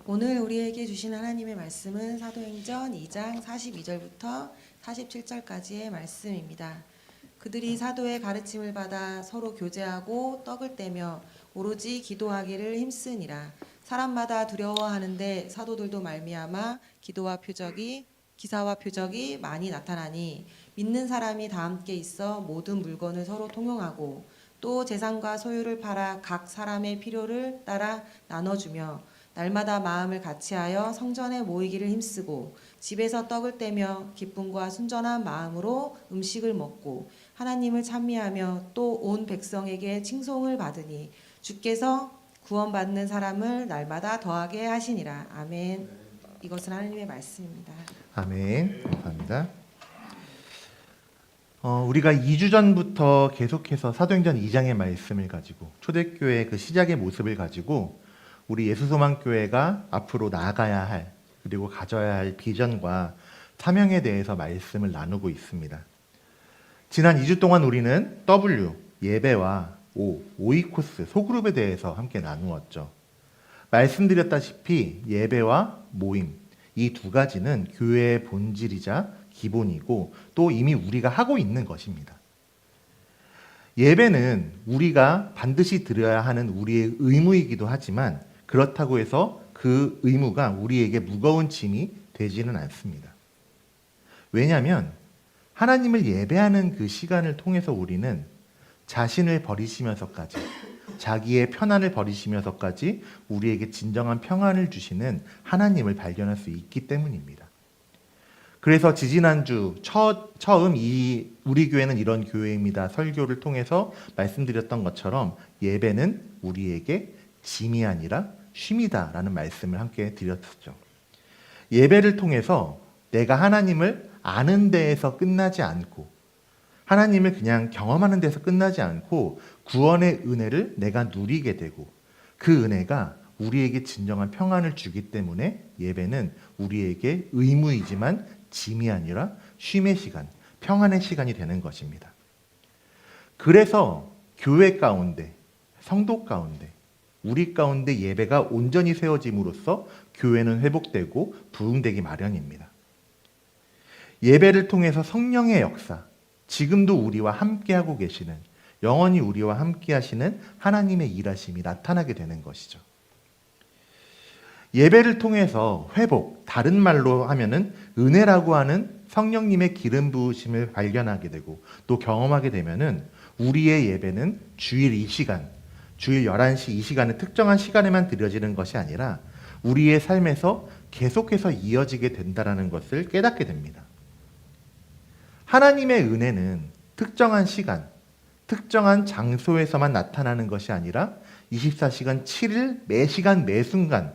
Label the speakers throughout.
Speaker 1: 오늘 우리에게 주신 하나님의 말씀은 사도행전 2장 42절부터 47절까지의 말씀입니다. 그들이 사도의 가르침을 받아 서로 교제하고 떡을 떼며 오로지 기도하기를 힘쓰니라. 사람마다 두려워하는데 사도들도 말미암아 기사와 표적이 많이 나타나니 믿는 사람이 다 함께 있어 모든 물건을 서로 통용하고 또 재산과 소유를 팔아 각 사람의 필요를 따라 나눠주며 날마다 마음을 같이하여 성전에 모이기를 힘쓰고 집에서 떡을 떼며 기쁨과 순전한 마음으로 음식을 먹고 하나님을 찬미하며 또 온 백성에게 칭송을 받으니 주께서 구원받는 사람을 날마다 더하게 하시니라. 아멘. 이것은 하나님의 말씀입니다.
Speaker 2: 아멘. 감사합니다. 우리가 2주 전부터 계속해서 사도행전 2장의 말씀을 가지고 초대교회의 그 시작의 모습을 가지고 우리 예수소망교회가 앞으로 나아가야 할 그리고 가져야 할 비전과 사명에 대해서 말씀을 나누고 있습니다. 지난 2주 동안 우리는 W, 예배와 O, 오이코스, 소그룹에 대해서 함께 나누었죠. 말씀드렸다시피 예배와 모임, 이 두 가지는 교회의 본질이자 기본이고 또 이미 우리가 하고 있는 것입니다. 예배는 우리가 반드시 드려야 하는 우리의 의무이기도 하지만 그렇다고 해서 그 의무가 우리에게 무거운 짐이 되지는 않습니다. 왜냐하면 하나님을 예배하는 그 시간을 통해서 우리는 자신을 버리시면서까지 자기의 편안을 버리시면서까지 우리에게 진정한 평안을 주시는 하나님을 발견할 수 있기 때문입니다. 그래서 지지난주 처음 우리 교회는 이런 교회입니다 설교를 통해서 말씀드렸던 것처럼 예배는 우리에게 짐이 아니라 쉼이다라는 말씀을 함께 드렸죠. 예배를 통해서 내가 하나님을 아는 데에서 끝나지 않고 하나님을 그냥 경험하는 데서 끝나지 않고 구원의 은혜를 내가 누리게 되고 그 은혜가 우리에게 진정한 평안을 주기 때문에 예배는 우리에게 의무이지만 짐이 아니라 쉼의 시간, 평안의 시간이 되는 것입니다. 그래서 교회 가운데, 성도 가운데, 우리 가운데 예배가 온전히 세워짐으로써 교회는 회복되고 부흥되기 마련입니다. 예배를 통해서 성령의 역사, 지금도 우리와 함께하고 계시는, 영원히 우리와 함께하시는 하나님의 일하심이 나타나게 되는 것이죠. 예배를 통해서 회복, 다른 말로 하면은 은혜라고 하는 성령님의 기름 부으심을 발견하게 되고 또 경험하게 되면은 우리의 예배는 주일 이 시간, 주일 11시 이 시간에 특정한 시간에만 드려지는 것이 아니라 우리의 삶에서 계속해서 이어지게 된다는 것을 깨닫게 됩니다. 하나님의 은혜는 특정한 시간, 특정한 장소에서만 나타나는 것이 아니라 24시간 7일 매 시간 매 순간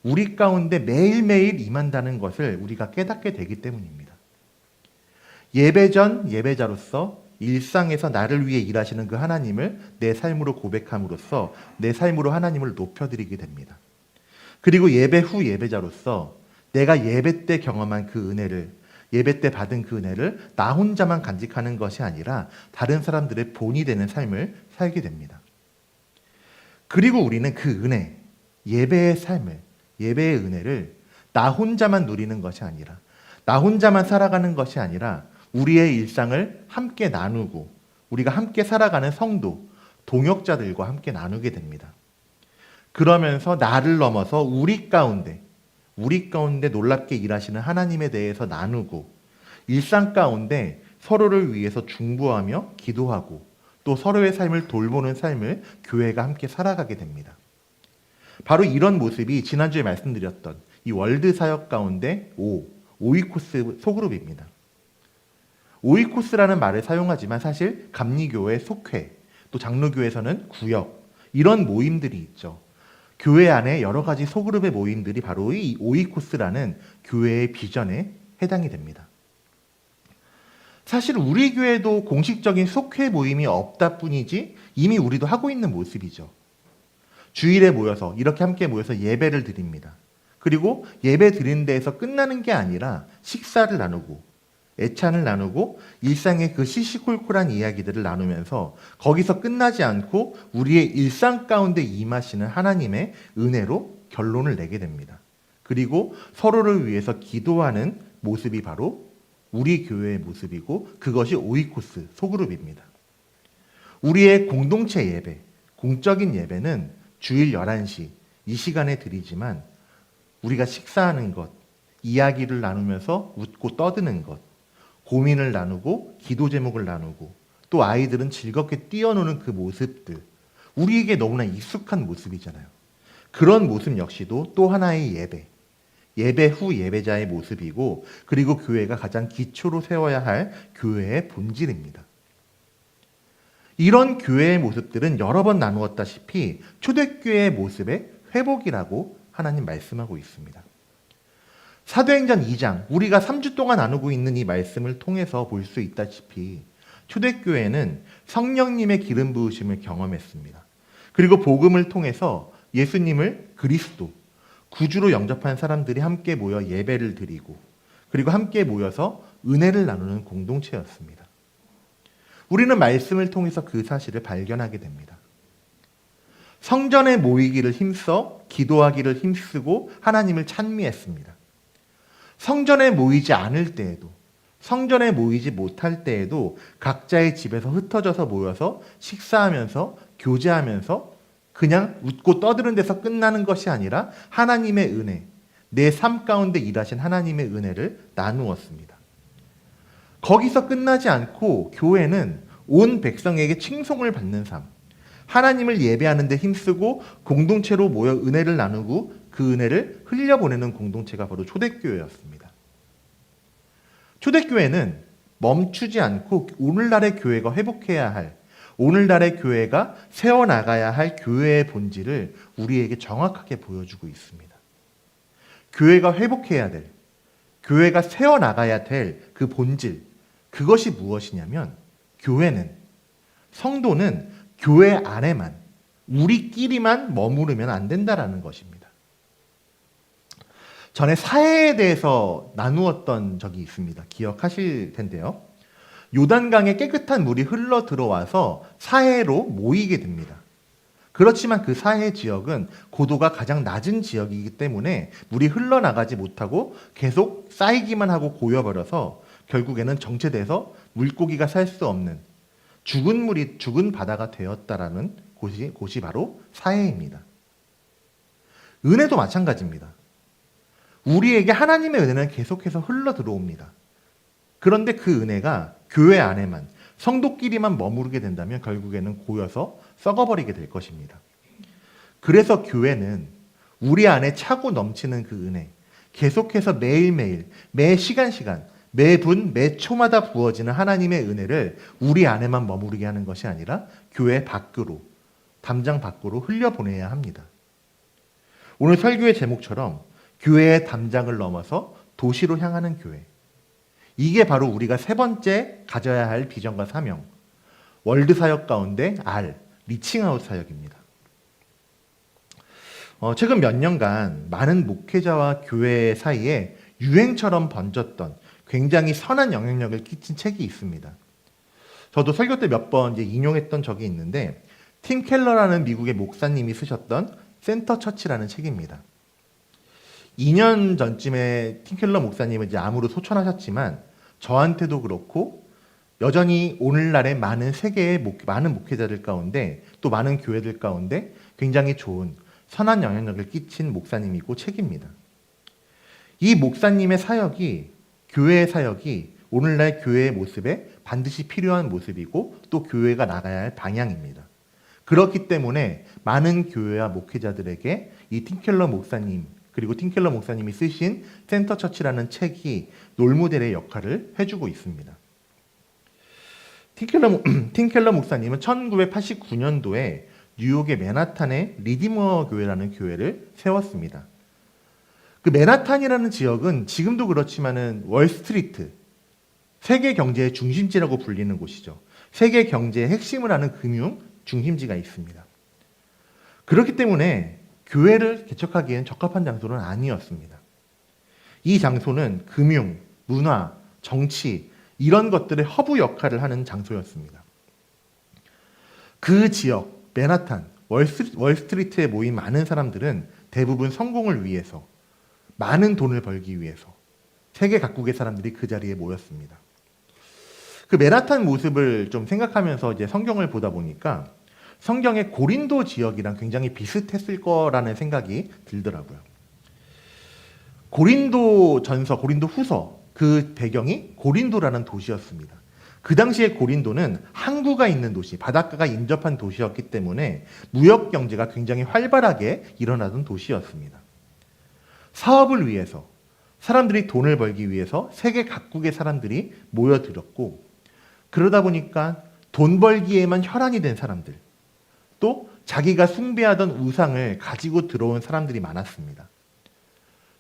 Speaker 2: 우리 가운데 매일매일 임한다는 것을 우리가 깨닫게 되기 때문입니다. 예배 전 예배자로서 일상에서 나를 위해 일하시는 그 하나님을 내 삶으로 고백함으로써 내 삶으로 하나님을 높여드리게 됩니다. 그리고 예배 후 예배자로서 내가 예배 때 경험한 그 은혜를, 예배 때 받은 그 은혜를 나 혼자만 간직하는 것이 아니라 다른 사람들의 본이 되는 삶을 살게 됩니다. 그리고 우리는 그 은혜, 예배의 삶을, 예배의 은혜를 나 혼자만 누리는 것이 아니라 나 혼자만 살아가는 것이 아니라 우리의 일상을 함께 나누고 우리가 함께 살아가는 성도, 동역자들과 함께 나누게 됩니다. 그러면서 나를 넘어서 우리 가운데 놀랍게 일하시는 하나님에 대해서 나누고 일상 가운데 서로를 위해서 중보하며 기도하고 또 서로의 삶을 돌보는 삶을 교회가 함께 살아가게 됩니다. 바로 이런 모습이 지난주에 말씀드렸던 이 월드 사역 가운데 오이코스 소그룹입니다. 오이코스라는 말을 사용하지만 사실 감리교회 속회, 또 장로교에서는 구역, 이런 모임들이 있죠. 교회 안에 여러 가지 소그룹의 모임들이 바로 이 오이코스라는 교회의 비전에 해당이 됩니다. 사실 우리 교회도 공식적인 속회 모임이 없다 뿐이지 이미 우리도 하고 있는 모습이죠. 주일에 모여서 이렇게 함께 모여서 예배를 드립니다. 그리고 예배 드리는 데에서 끝나는 게 아니라 식사를 나누고 애찬을 나누고 일상의 그 시시콜콜한 이야기들을 나누면서 거기서 끝나지 않고 우리의 일상 가운데 임하시는 하나님의 은혜로 결론을 내게 됩니다. 그리고 서로를 위해서 기도하는 모습이 바로 우리 교회의 모습이고 그것이 오이코스 소그룹입니다. 우리의 공동체 예배, 공적인 예배는 주일 11시 이 시간에 드리지만 우리가 식사하는 것, 이야기를 나누면서 웃고 떠드는 것, 고민을 나누고 기도 제목을 나누고 또 아이들은 즐겁게 뛰어노는 그 모습들, 우리에게 너무나 익숙한 모습이잖아요. 그런 모습 역시도 또 하나의 예배, 예배 후 예배자의 모습이고 그리고 교회가 가장 기초로 세워야 할 교회의 본질입니다. 이런 교회의 모습들은 여러 번 나누었다시피 초대교회의 모습의 회복이라고 하나님 말씀하고 있습니다. 사도행전 2장, 우리가 3주 동안 나누고 있는 이 말씀을 통해서 볼 수 있다시피 초대교회는 성령님의 기름 부으심을 경험했습니다. 그리고 복음을 통해서 예수님을 그리스도, 구주로 영접한 사람들이 함께 모여 예배를 드리고 그리고 함께 모여서 은혜를 나누는 공동체였습니다. 우리는 말씀을 통해서 그 사실을 발견하게 됩니다. 성전에 모이기를 힘써 기도하기를 힘쓰고 하나님을 찬미했습니다. 성전에 모이지 않을 때에도, 성전에 모이지 못할 때에도 각자의 집에서 흩어져서 모여서 식사하면서 교제하면서 그냥 웃고 떠드는 데서 끝나는 것이 아니라 하나님의 은혜, 내 삶 가운데 일하신 하나님의 은혜를 나누었습니다. 거기서 끝나지 않고 교회는 온 백성에게 칭송을 받는 삶, 하나님을 예배하는 데 힘쓰고 공동체로 모여 은혜를 나누고 그 은혜를 흘려보내는 공동체가 바로 초대교회였습니다. 초대교회는 멈추지 않고 오늘날의 교회가 회복해야 할, 오늘날의 교회가 세워나가야 할 교회의 본질을 우리에게 정확하게 보여주고 있습니다. 교회가 회복해야 될, 교회가 세워나가야 될 그 본질, 그것이 무엇이냐면 교회는, 성도는 교회 안에만, 우리끼리만 머무르면 안 된다라는 것입니다. 전에 사회에 대해서 나누었던 적이 있습니다. 기억하실 텐데요. 요단강에 깨끗한 물이 흘러 들어와서 사해로 모이게 됩니다. 그렇지만 그 사해 지역은 고도가 가장 낮은 지역이기 때문에 물이 흘러나가지 못하고 계속 쌓이기만 하고 고여버려서 결국에는 정체돼서 물고기가 살 수 없는 죽은 바다가 되었다라는 곳이 바로 사해입니다. 은혜도 마찬가지입니다. 우리에게 하나님의 은혜는 계속해서 흘러 들어옵니다. 그런데 그 은혜가 교회 안에만, 성도끼리만 머무르게 된다면 결국에는 고여서 썩어버리게 될 것입니다. 그래서 교회는 우리 안에 차고 넘치는 그 은혜, 계속해서 매일매일, 매 시간, 매분, 매 초마다 부어지는 하나님의 은혜를 우리 안에만 머무르게 하는 것이 아니라 교회 밖으로, 담장 밖으로 흘려보내야 합니다. 오늘 설교의 제목처럼 교회의 담장을 넘어서 도시로 향하는 교회. 이게 바로 우리가 세 번째 가져야 할 비전과 사명, 월드 사역 가운데 R, 리칭아웃 사역입니다. 최근 몇 년간 많은 목회자와 교회 사이에 유행처럼 번졌던 굉장히 선한 영향력을 끼친 책이 있습니다. 저도 설교 때 몇 번 인용했던 적이 있는데 팀 켈러라는 미국의 목사님이 쓰셨던 센터 처치라는 책입니다. 2년 전쯤에 팀 켈러 목사님은 이제 암으로 소천하셨지만 저한테도 그렇고 여전히 오늘날의 많은 세계의 많은 목회자들 가운데 또 많은 교회들 가운데 굉장히 좋은 선한 영향력을 끼친 목사님이고 책입니다. 이 목사님의 사역이, 교회의 사역이 오늘날 교회의 모습에 반드시 필요한 모습이고 또 교회가 나가야 할 방향입니다. 그렇기 때문에 많은 교회와 목회자들에게 이 팀켈러 목사님 그리고 팀켈러 목사님이 쓰신 센터 처치라는 책이 롤모델의 역할을 해주고 있습니다. 팀켈러 목사님은 1989년도에 뉴욕의 맨하탄의 리디머 교회라는 교회를 세웠습니다. 그 맨하탄이라는 지역은 지금도 그렇지만은 월스트리트, 세계 경제의 중심지라고 불리는 곳이죠. 세계 경제의 핵심을 하는 금융 중심지가 있습니다. 그렇기 때문에 교회를 개척하기엔 적합한 장소는 아니었습니다. 이 장소는 금융, 문화, 정치 이런 것들의 허브 역할을 하는 장소였습니다. 그 지역, 맨하탄, 월스트리트에 모인 많은 사람들은 대부분 성공을 위해서 많은 돈을 벌기 위해서 세계 각국의 사람들이 그 자리에 모였습니다. 그 맨하탄 모습을 좀 생각하면서 이제 성경을 보다 보니까 성경의 고린도 지역이랑 굉장히 비슷했을 거라는 생각이 들더라고요. 고린도 전서, 고린도 후서 그 배경이 고린도라는 도시였습니다. 그 당시에 고린도는 항구가 있는 도시, 바닷가가 인접한 도시였기 때문에 무역 경제가 굉장히 활발하게 일어나던 도시였습니다. 사업을 위해서, 사람들이 돈을 벌기 위해서 세계 각국의 사람들이 모여들었고, 그러다 보니까 돈 벌기에만 혈안이 된 사람들, 또 자기가 숭배하던 우상을 가지고 들어온 사람들이 많았습니다.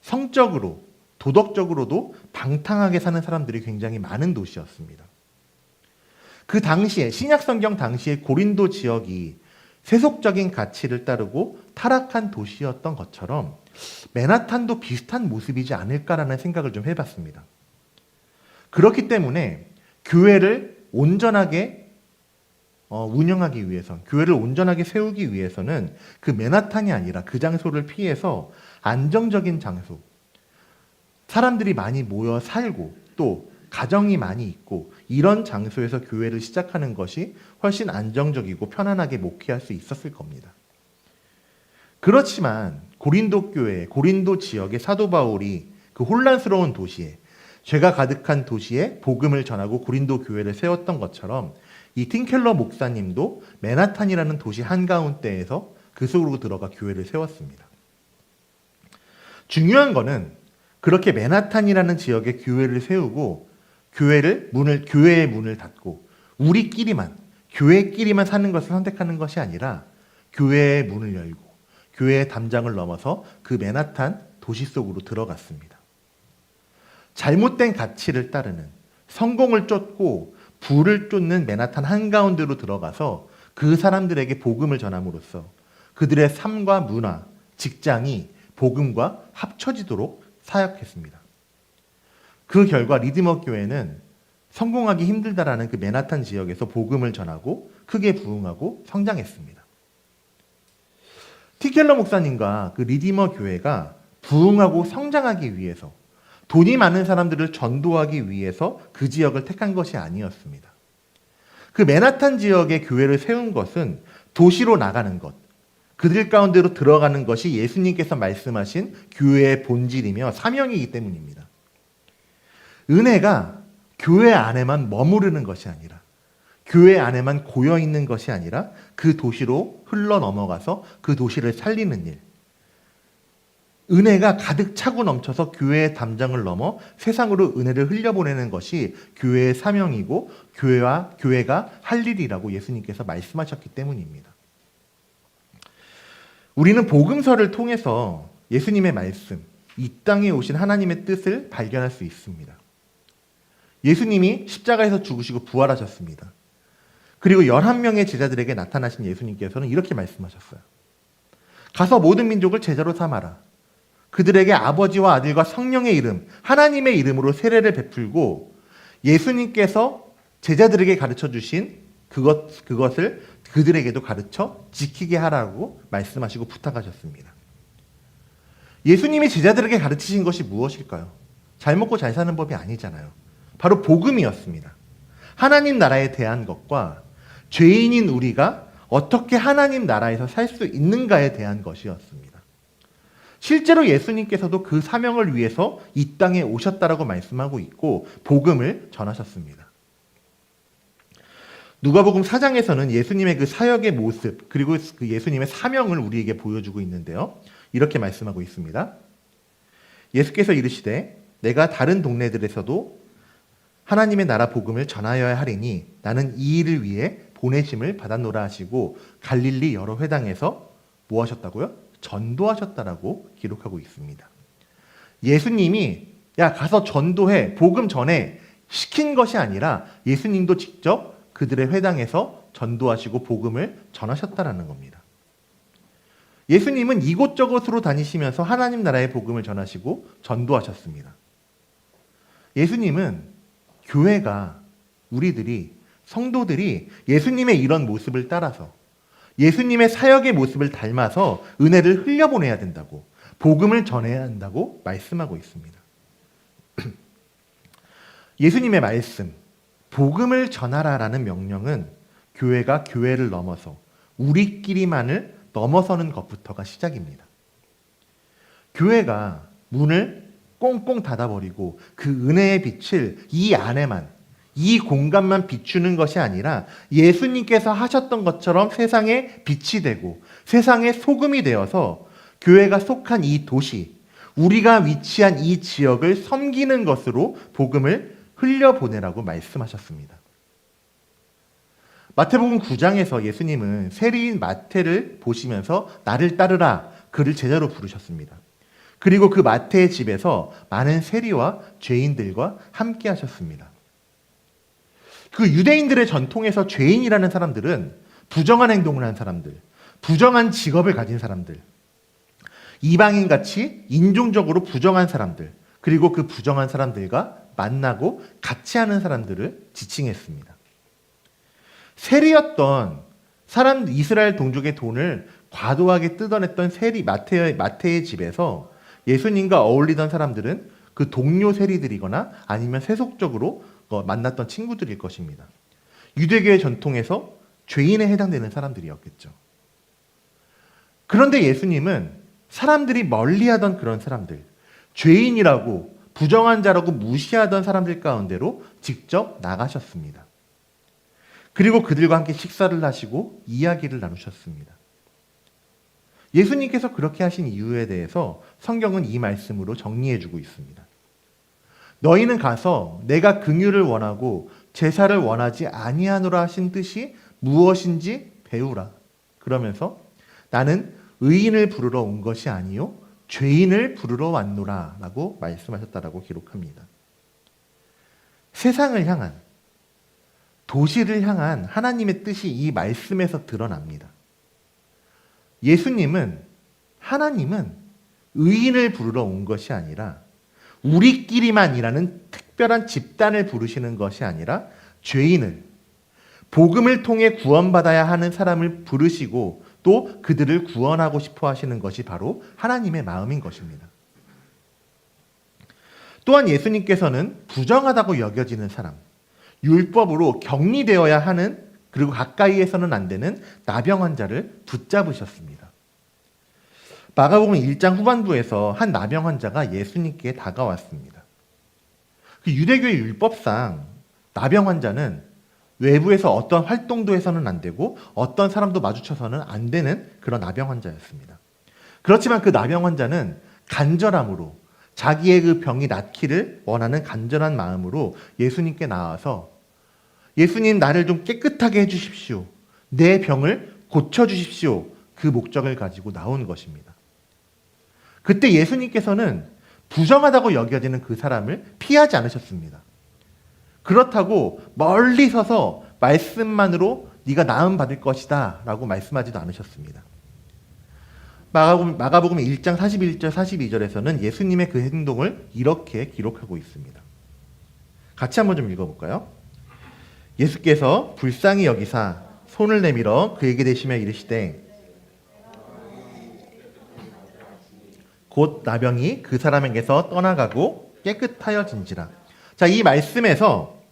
Speaker 2: 성적으로, 도덕적으로도 방탕하게 사는 사람들이 굉장히 많은 도시였습니다. 그 당시에, 신약성경 당시에 고린도 지역이 세속적인 가치를 따르고 타락한 도시였던 것처럼 맨하탄도 비슷한 모습이지 않을까라는 생각을 좀 해봤습니다. 그렇기 때문에 교회를 온전하게 운영하기 위해서, 교회를 온전하게 세우기 위해서는 그 맨하탄이 아니라 그 장소를 피해서 안정적인 장소, 사람들이 많이 모여 살고 또 가정이 많이 있고 이런 장소에서 교회를 시작하는 것이 훨씬 안정적이고 편안하게 목회할 수 있었을 겁니다. 그렇지만 고린도 교회, 고린도 지역의 사도 바울이 그 혼란스러운 도시에, 죄가 가득한 도시에 복음을 전하고 고린도 교회를 세웠던 것처럼 이 틴켈러 목사님도 맨하탄이라는 도시 한가운데에서 그 속으로 들어가 교회를 세웠습니다. 중요한 거는 그렇게 맨하탄이라는 지역에 교회를 세우고 교회의 문을 닫고 우리끼리만, 교회끼리만 사는 것을 선택하는 것이 아니라 교회의 문을 열고 교회의 담장을 넘어서 그 맨하탄 도시 속으로 들어갔습니다. 잘못된 가치를 따르는, 성공을 쫓고 부를 쫓는 맨하탄 한가운데로 들어가서 그 사람들에게 복음을 전함으로써 그들의 삶과 문화, 직장이 복음과 합쳐지도록 사역했습니다. 그 결과 리디머 교회는 성공하기 힘들다라는 그 맨하탄 지역에서 복음을 전하고 크게 부흥하고 성장했습니다. 티켈러 목사님과 그 리디머 교회가 부흥하고 성장하기 위해서, 돈이 많은 사람들을 전도하기 위해서 그 지역을 택한 것이 아니었습니다. 그 맨하탄 지역에 교회를 세운 것은 도시로 나가는 것, 그들 가운데로 들어가는 것이 예수님께서 말씀하신 교회의 본질이며 사명이기 때문입니다. 은혜가 교회 안에만 머무르는 것이 아니라, 교회 안에만 고여 있는 것이 아니라 그 도시로 흘러 넘어가서 그 도시를 살리는 일, 은혜가 가득 차고 넘쳐서 교회의 담장을 넘어 세상으로 은혜를 흘려보내는 것이 교회의 사명이고 교회가 할 일이라고 예수님께서 말씀하셨기 때문입니다. 우리는 복음서를 통해서 예수님의 말씀, 이 땅에 오신 하나님의 뜻을 발견할 수 있습니다. 예수님이 십자가에서 죽으시고 부활하셨습니다. 그리고 11명의 제자들에게 나타나신 예수님께서는 이렇게 말씀하셨어요. 가서 모든 민족을 제자로 삼아라. 그들에게 아버지와 아들과 성령의 이름, 하나님의 이름으로 세례를 베풀고 예수님께서 제자들에게 가르쳐 주신 그것을 그들에게도 가르쳐 지키게 하라고 말씀하시고 부탁하셨습니다. 예수님이 제자들에게 가르치신 것이 무엇일까요? 잘 먹고 잘 사는 법이 아니잖아요. 바로 복음이었습니다. 하나님 나라에 대한 것과 죄인인 우리가 어떻게 하나님 나라에서 살 수 있는가에 대한 것이었습니다. 실제로 예수님께서도 그 사명을 위해서 이 땅에 오셨다라고 말씀하고 있고 복음을 전하셨습니다. 누가복음 4장에서는 예수님의 그 사역의 모습 그리고 그 예수님의 사명을 우리에게 보여주고 있는데요. 이렇게 말씀하고 있습니다. 예수께서 이르시되 내가 다른 동네들에서도 하나님의 나라 복음을 전하여야 하리니 나는 이 일을 위해 보내심을 받았노라 하시고 갈릴리 여러 회당에서 뭐 하셨다고요? 전도하셨다라고 기록하고 있습니다. 예수님이 야 가서 전도해, 복음 전해 시킨 것이 아니라 예수님도 직접 그들의 회당에서 전도하시고 복음을 전하셨다라는 겁니다. 예수님은 이곳저곳으로 다니시면서 하나님 나라의 복음을 전하시고 전도하셨습니다. 예수님은 교회가, 우리들이, 성도들이 예수님의 이런 모습을 따라서 예수님의 사역의 모습을 닮아서 은혜를 흘려보내야 된다고, 복음을 전해야 한다고 말씀하고 있습니다. 예수님의 말씀, 복음을 전하라라는 명령은 교회가 교회를 넘어서 우리끼리만을 넘어서는 것부터가 시작입니다. 교회가 문을 꽁꽁 닫아버리고 그 은혜의 빛을 이 안에만, 이 공간만 비추는 것이 아니라 예수님께서 하셨던 것처럼 세상에 빛이 되고 세상의 소금이 되어서 교회가 속한 이 도시, 우리가 위치한 이 지역을 섬기는 것으로 복음을 흘려보내라고 말씀하셨습니다. 마태복음 9장에서 예수님은 세리인 마태를 보시면서 나를 따르라 그를 제자로 부르셨습니다. 그리고 그 마태의 집에서 많은 세리와 죄인들과 함께 하셨습니다. 그 유대인들의 전통에서 죄인이라는 사람들은 부정한 행동을 한 사람들, 부정한 직업을 가진 사람들, 이방인같이 인종적으로 부정한 사람들, 그리고 그 부정한 사람들과 만나고 같이 하는 사람들을 지칭했습니다. 세리였던 사람, 이스라엘 동족의 돈을 과도하게 뜯어냈던 세리 마태의 집에서 예수님과 어울리던 사람들은 그 동료 세리들이거나 아니면 세속적으로 만났던 친구들일 것입니다. 유대교의 전통에서 죄인에 해당되는 사람들이었겠죠. 그런데 예수님은 사람들이 멀리하던 그런 사람들, 죄인이라고 부정한 자라고 무시하던 사람들 가운데로 직접 나가셨습니다. 그리고 그들과 함께 식사를 하시고 이야기를 나누셨습니다. 예수님께서 그렇게 하신 이유에 대해서 성경은 이 말씀으로 정리해주고 있습니다. 너희는 가서 내가 긍휼을 원하고 제사를 원하지 아니하노라 하신 뜻이 무엇인지 배우라. 그러면서 나는 의인을 부르러 온 것이 아니요 죄인을 부르러 왔노라 라고 말씀하셨다라고 기록합니다. 세상을 향한, 도시를 향한 하나님의 뜻이 이 말씀에서 드러납니다. 하나님은 의인을 부르러 온 것이 아니라 우리끼리만이라는 특별한 집단을 부르시는 것이 아니라 죄인을, 복음을 통해 구원받아야 하는 사람을 부르시고 또 그들을 구원하고 싶어 하시는 것이 바로 하나님의 마음인 것입니다. 또한 예수님께서는 부정하다고 여겨지는 사람, 율법으로 격리되어야 하는 그리고 가까이에서는 안 되는 나병 환자를 붙잡으셨습니다. 마가복음 1장 후반부에서 한 나병 환자가 예수님께 다가왔습니다. 그 유대교의 율법상 나병 환자는 외부에서 어떤 활동도 해서는 안 되고 어떤 사람도 마주쳐서는 안 되는 그런 나병 환자였습니다. 그렇지만 그 나병 환자는 간절함으로 자기의 그 병이 낫기를 원하는 간절한 마음으로 예수님께 나와서 예수님 나를 좀 깨끗하게 해주십시오. 내 병을 고쳐주십시오. 그 목적을 가지고 나온 것입니다. 그때 예수님께서는 부정하다고 여겨지는 그 사람을 피하지 않으셨습니다. 그렇다고 멀리 서서 말씀만으로 네가 나음 받을 것이다 라고 말씀하지도 않으셨습니다. 마가복음 1장 41절 42절에서는 예수님의 그 행동을 이렇게 기록하고 있습니다. 같이 한번 좀 읽어볼까요? 예수께서 불쌍히 여기사 손을 내밀어 그에게 대시며 이르시되 곧 나병이 그 사람에게서 떠나가고 깨끗하여진지라. 자, 이 말씀에서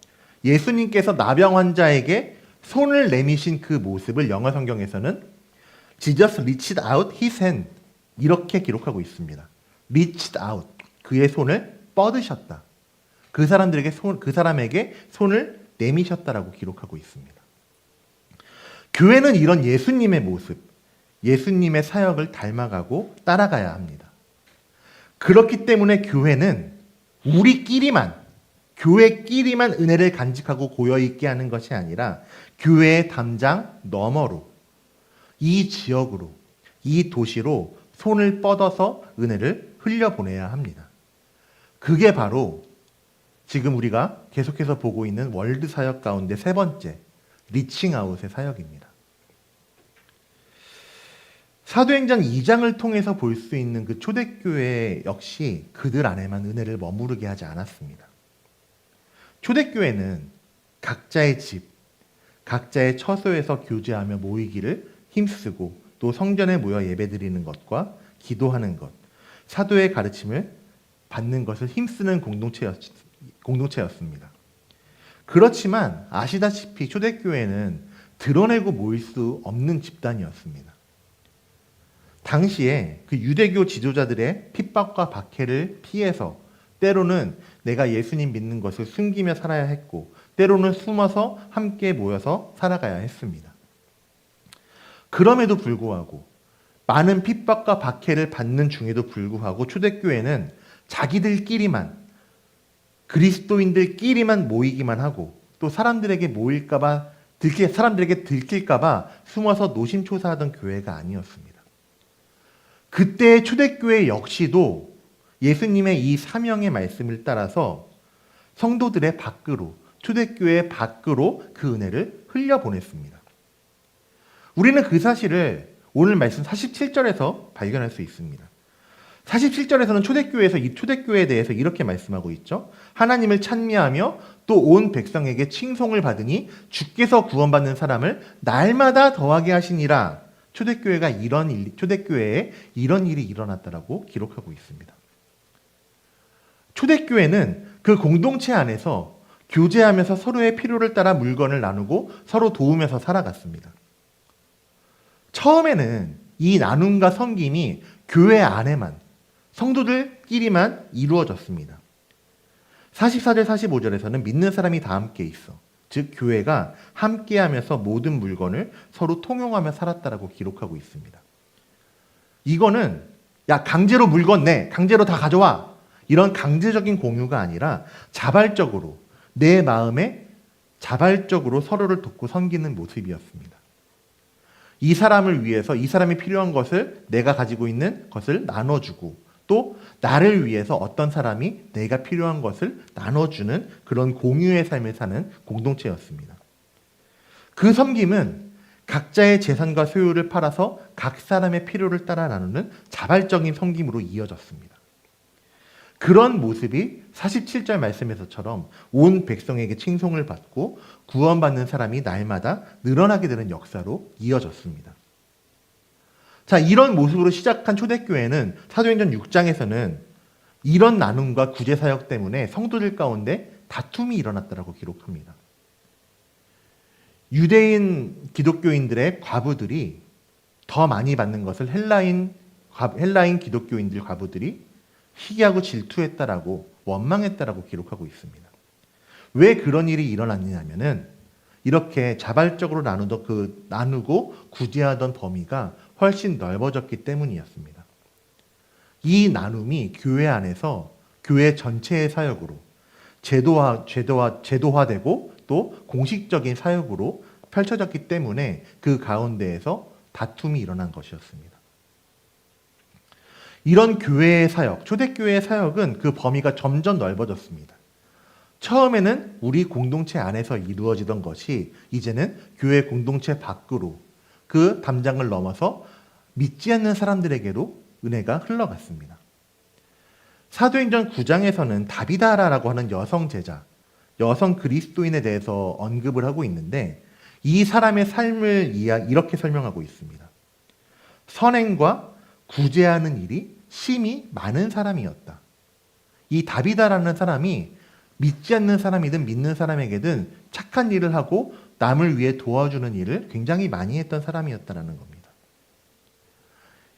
Speaker 2: 예수님께서 나병 환자에게 손을 내미신 그 모습을 영어 성경에서는 Jesus reached out his hand 이렇게 기록하고 있습니다. reached out 그의 손을 뻗으셨다. 그 사람에게 손을 내미셨다라고 기록하고 있습니다. 교회는 이런 예수님의 모습, 예수님의 사역을 닮아가고 따라가야 합니다. 그렇기 때문에 교회는 교회끼리만 은혜를 간직하고 고여있게 하는 것이 아니라 교회의 담장 너머로, 이 지역으로, 이 도시로 손을 뻗어서 은혜를 흘려보내야 합니다. 그게 바로 지금 우리가 계속해서 보고 있는 월드 사역 가운데 세 번째, 리칭아웃의 사역입니다. 사도행전 2장을 통해서 볼 수 있는 그 초대교회 역시 그들 안에만 은혜를 머무르게 하지 않았습니다. 초대교회는 각자의 집, 각자의 처소에서 교제하며 모이기를 힘쓰고 또 성전에 모여 예배드리는 것과 기도하는 것, 사도의 가르침을 받는 것을 힘쓰는 공동체였습니다. 그렇지만 아시다시피 초대교회는 드러내고 모일 수 없는 집단이었습니다. 당시에 그 유대교 지도자들의 핍박과 박해를 피해서 때로는 내가 예수님 믿는 것을 숨기며 살아야 했고 때로는 숨어서 함께 모여서 살아가야 했습니다. 그럼에도 불구하고 많은 핍박과 박해를 받는 중에도 불구하고 초대교회는 자기들끼리만 그리스도인들끼리만 모이기만 하고 또 사람들에게 들킬까봐 숨어서 노심초사하던 교회가 아니었습니다. 그때의 초대교회 역시도 예수님의 이 사명의 말씀을 따라서 성도들의 밖으로, 초대교회 밖으로 그 은혜를 흘려보냈습니다. 우리는 그 사실을 오늘 말씀 47절에서 발견할 수 있습니다. 47절에서는 초대교회에서 이 초대교회에 대해서 이렇게 말씀하고 있죠. 하나님을 찬미하며 또 온 백성에게 칭송을 받으니 주께서 구원받는 사람을 날마다 더하게 하시니라. 초대교회에 이런 일이 일어났다라고 기록하고 있습니다. 초대교회는 그 공동체 안에서 교제하면서 서로의 필요를 따라 물건을 나누고 서로 도우면서 살아갔습니다. 처음에는 이 나눔과 섬김이 교회 안에만, 성도들끼리만 이루어졌습니다. 44절 45절에서는 믿는 사람이 다 함께 있어. 즉 교회가 함께하면서 모든 물건을 서로 통용하며 살았다라고 기록하고 있습니다. 이거는 야 강제로 물건 내, 강제로 다 가져와 이런 강제적인 공유가 아니라 자발적으로 내 마음에 자발적으로 서로를 돕고 섬기는 모습이었습니다. 이 사람을 위해서 이 사람이 필요한 것을 내가 가지고 있는 것을 나눠주고 또 나를 위해서 어떤 사람이 내가 필요한 것을 나눠주는 그런 공유의 삶을 사는 공동체였습니다. 그 섬김은 각자의 재산과 소유를 팔아서 각 사람의 필요를 따라 나누는 자발적인 섬김으로 이어졌습니다. 그런 모습이 47절 말씀에서처럼 온 백성에게 칭송을 받고 구원받는 사람이 날마다 늘어나게 되는 역사로 이어졌습니다. 자, 이런 모습으로 시작한 초대교회는 사도행전 6장에서는 이런 나눔과 구제사역 때문에 성도들 가운데 다툼이 일어났다고 기록합니다. 유대인 기독교인들의 과부들이 더 많이 받는 것을 헬라인 기독교인들 과부들이 시기하고 질투했다라고 원망했다라고 기록하고 있습니다. 왜 그런 일이 일어났냐면은 이렇게 자발적으로 나누고 구제하던 범위가 훨씬 넓어졌기 때문이었습니다. 이 나눔이 교회 안에서 교회 전체의 사역으로 제도화되고 또 공식적인 사역으로 펼쳐졌기 때문에 그 가운데에서 다툼이 일어난 것이었습니다. 이런 교회의 사역, 초대교회의 사역은 그 범위가 점점 넓어졌습니다. 처음에는 우리 공동체 안에서 이루어지던 것이 이제는 교회 공동체 밖으로 그 담장을 넘어서 믿지 않는 사람들에게로 은혜가 흘러갔습니다. 사도행전 9장에서는 다비다라라고 하는 여성 제자, 여성 그리스도인에 대해서 언급을 하고 있는데 이 사람의 삶을 이렇게 설명하고 있습니다. 선행과 구제하는 일이 심히 많은 사람이었다. 이 다비다라는 사람이 믿지 않는 사람이든 믿는 사람에게든 착한 일을 하고 남을 위해 도와주는 일을 굉장히 많이 했던 사람이었다는 겁니다.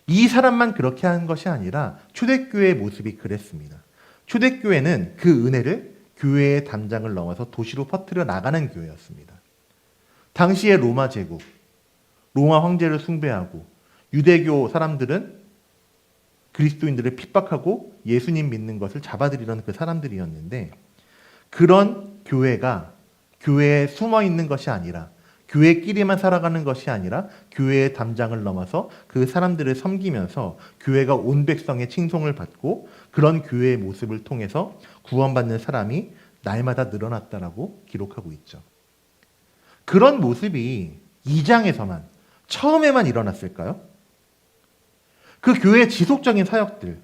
Speaker 2: 이 사람만 그렇게 한 것이 아니라 초대교회의 모습이 그랬습니다. 초대교회는 그 은혜를 교회의 담장을 넘어서 도시로 퍼뜨려 나가는 교회였습니다. 당시의 로마 제국, 로마 황제를 숭배하고 유대교 사람들은 그리스도인들을 핍박하고 예수님 믿는 것을 잡아들이던 그 사람들이었는데 그런 교회가 교회에 숨어 있는 것이 아니라 교회끼리만 살아가는 것이 아니라 교회의 담장을 넘어서 그 사람들을 섬기면서 교회가 온 백성의 칭송을 받고 그런 교회의 모습을 통해서 구원받는 사람이 날마다 늘어났다라고 기록하고 있죠. 그런 모습이 2장에서만 처음에만 일어났을까요? 그 교회의 지속적인 사역들,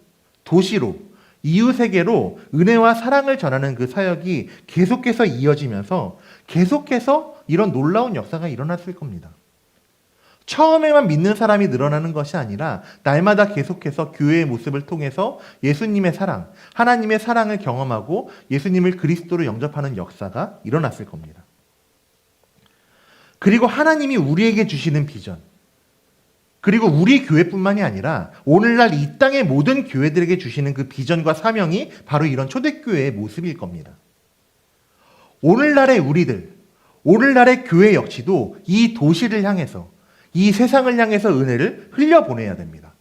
Speaker 2: 도시로 이웃에게로 은혜와 사랑을 전하는 그 사역이 계속해서 이어지면서 계속해서 이런 놀라운 역사가 일어났을 겁니다. 처음에만 믿는 사람이 늘어나는 것이 아니라 날마다 계속해서 교회의 모습을 통해서 예수님의 사랑, 하나님의 사랑을 경험하고 예수님을 그리스도로 영접하는 역사가 일어났을 겁니다. 그리고 하나님이 우리에게 주시는 비전, 그리고 우리 교회뿐만이 아니라 오늘날 이 땅의 모든 교회들에게 주시는 그 비전과 사명이 바로 이런 초대교회의 모습일 겁니다. 오늘날의 우리들, 오늘날의 교회 역시도 이 도시를 향해서, 이 세상을 향해서 은혜를 흘려보내야 됩니다.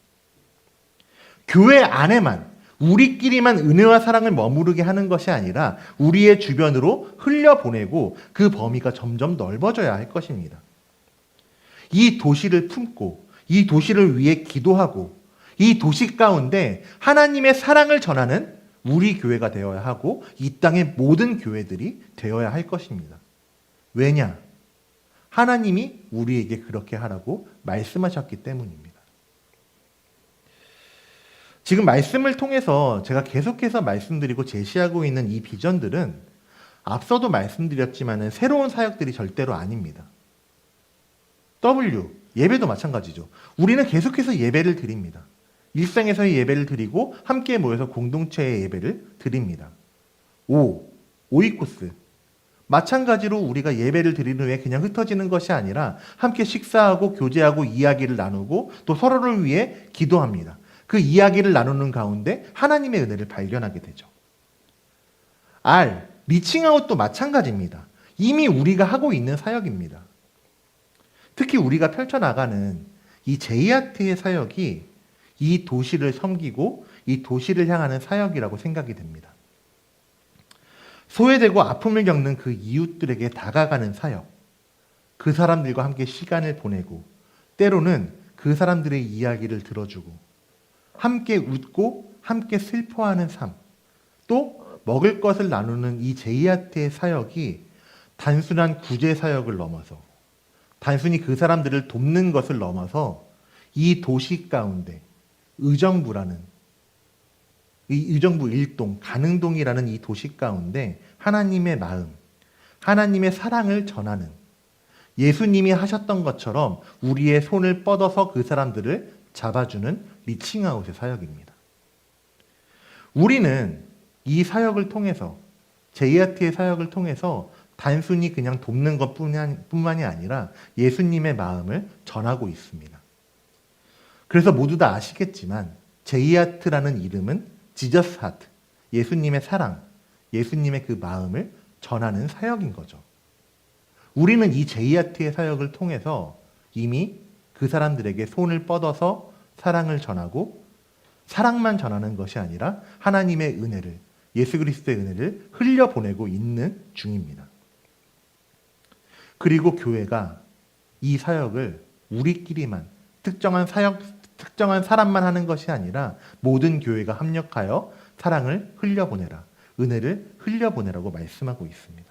Speaker 2: 교회 안에만, 우리끼리만 은혜와 사랑을 머무르게 하는 것이 아니라 우리의 주변으로 흘려보내고 그 범위가 점점 넓어져야 할 것입니다. 이 도시를 품고 이 도시를 위해 기도하고 이 도시 가운데 하나님의 사랑을 전하는 우리 교회가 되어야 하고 이 땅의 모든 교회들이 되어야 할 것입니다. 왜냐? 하나님이 우리에게 그렇게 하라고 말씀하셨기 때문입니다. 지금 말씀을 통해서 제가 계속해서 말씀드리고 제시하고 있는 이 비전들은 앞서도 말씀드렸지만 새로운 사역들이 절대로 아닙니다. W, 예배도 마찬가지죠. 우리는 계속해서 예배를 드립니다. 일상에서의 예배를 드리고 함께 모여서 공동체의 예배를 드립니다. O, 오이코스. 마찬가지로 우리가 예배를 드리는 후에 그냥 흩어지는 것이 아니라 함께 식사하고 교제하고 이야기를 나누고 또 서로를 위해 기도합니다. 그 이야기를 나누는 가운데 하나님의 은혜를 발견하게 되죠. R, 리칭아웃도 마찬가지입니다. 이미 우리가 하고 있는 사역입니다. 특히 우리가 펼쳐나가는 이 제이아트의 사역이 이 도시를 섬기고 이 도시를 향하는 사역이라고 생각이 됩니다. 소외되고 아픔을 겪는 그 이웃들에게 다가가는 사역, 그 사람들과 함께 시간을 보내고 때로는 그 사람들의 이야기를 들어주고 함께 웃고 함께 슬퍼하는 삶, 또 먹을 것을 나누는 이 제이아트의 사역이 단순한 구제 사역을 넘어서 단순히 그 사람들을 돕는 것을 넘어서 이 도시 가운데 의정부라는 이 의정부 일동, 가능동이라는 이 도시 가운데 하나님의 마음, 하나님의 사랑을 전하는 예수님이 하셨던 것처럼 우리의 손을 뻗어서 그 사람들을 잡아주는 리칭아웃의 사역입니다. 우리는 이 사역을 통해서 제이아트의 사역을 통해서 단순히 그냥 돕는 것뿐만이 아니라 예수님의 마음을 전하고 있습니다. 그래서 모두 다 아시겠지만 제이아트라는 이름은 지저스 하트, 예수님의 사랑, 예수님의 그 마음을 전하는 사역인 거죠. 우리는 이 제이아트의 사역을 통해서 이미 그 사람들에게 손을 뻗어서 사랑을 전하고 사랑만 전하는 것이 아니라 하나님의 은혜를, 예수 그리스도의 은혜를 흘려보내고 있는 중입니다. 그리고 교회가 이 사역을 우리끼리만 특정한 사람만 하는 것이 아니라 모든 교회가 합력하여 사랑을 흘려보내라, 은혜를 흘려보내라고 말씀하고 있습니다.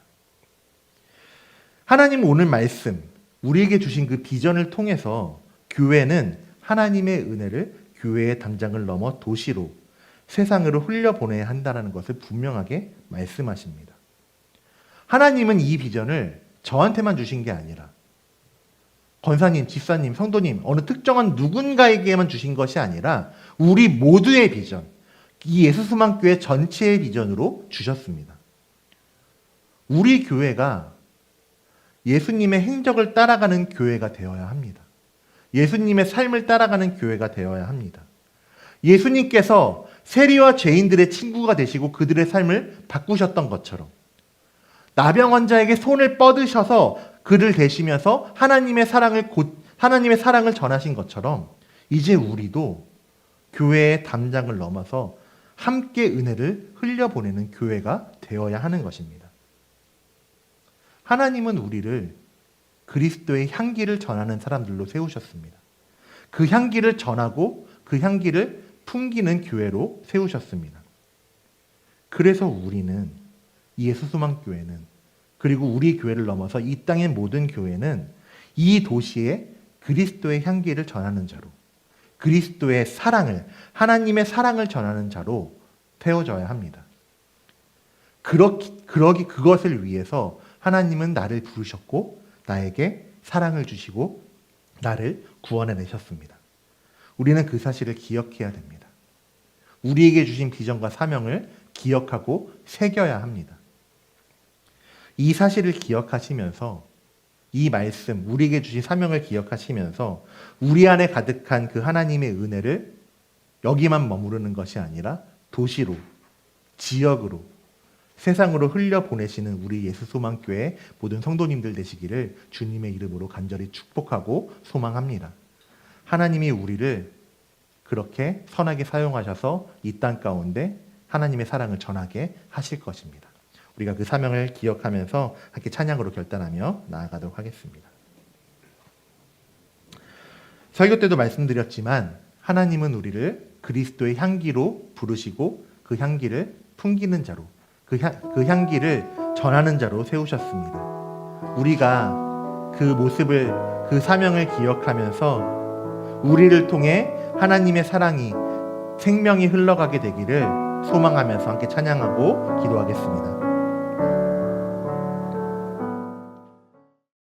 Speaker 2: 하나님은 오늘 말씀, 우리에게 주신 그 비전을 통해서 교회는 하나님의 은혜를 교회의 담장을 넘어 도시로, 세상으로 흘려보내야 한다는 것을 분명하게 말씀하십니다. 하나님은 이 비전을 저한테만 주신 게 아니라 권사님, 집사님, 성도님 어느 특정한 누군가에게만 주신 것이 아니라 우리 모두의 비전, 이 예수수망교회 전체의 비전으로 주셨습니다. 우리 교회가 예수님의 행적을 따라가는 교회가 되어야 합니다. 예수님의 삶을 따라가는 교회가 되어야 합니다. 예수님께서 세리와 죄인들의 친구가 되시고 그들의 삶을 바꾸셨던 것처럼 나병 환자에게 손을 뻗으셔서 그를 대시면서 하나님의 사랑을 전하신 것처럼 이제 우리도 교회의 담장을 넘어서 함께 은혜를 흘려보내는 교회가 되어야 하는 것입니다. 하나님은 우리를 그리스도의 향기를 전하는 사람들로 세우셨습니다. 그 향기를 전하고 그 향기를 풍기는 교회로 세우셨습니다. 그래서 우리는 예수수망교회는 그리고 우리 교회를 넘어서 이 땅의 모든 교회는 이 도시에 그리스도의 향기를 전하는 자로, 그리스도의 사랑을, 하나님의 사랑을 전하는 자로 세워져야 합니다. 그것을 위해서 하나님은 나를 부르셨고 나에게 사랑을 주시고 나를 구원해내셨습니다. 우리는 그 사실을 기억해야 됩니다. 우리에게 주신 비전과 사명을 기억하고 새겨야 합니다. 이 사실을 기억하시면서 이 말씀, 우리에게 주신 사명을 기억하시면서 우리 안에 가득한 그 하나님의 은혜를 여기만 머무르는 것이 아니라 도시로, 지역으로, 세상으로 흘려보내시는 우리 예수소망교회 모든 성도님들 되시기를 주님의 이름으로 간절히 축복하고 소망합니다. 하나님이 우리를 그렇게 선하게 사용하셔서 이 땅 가운데 하나님의 사랑을 전하게 하실 것입니다. 우리가 그 사명을 기억하면서 함께 찬양으로 결단하며 나아가도록 하겠습니다. 설교 때도 말씀드렸지만 하나님은 우리를 그리스도의 향기로 부르시고 그 향기를 풍기는 자로, 그 향기를 전하는 자로 세우셨습니다. 우리가 그 모습을, 그 사명을 기억하면서 우리를 통해 하나님의 사랑이, 생명이 흘러가게 되기를 소망하면서 함께 찬양하고 기도하겠습니다.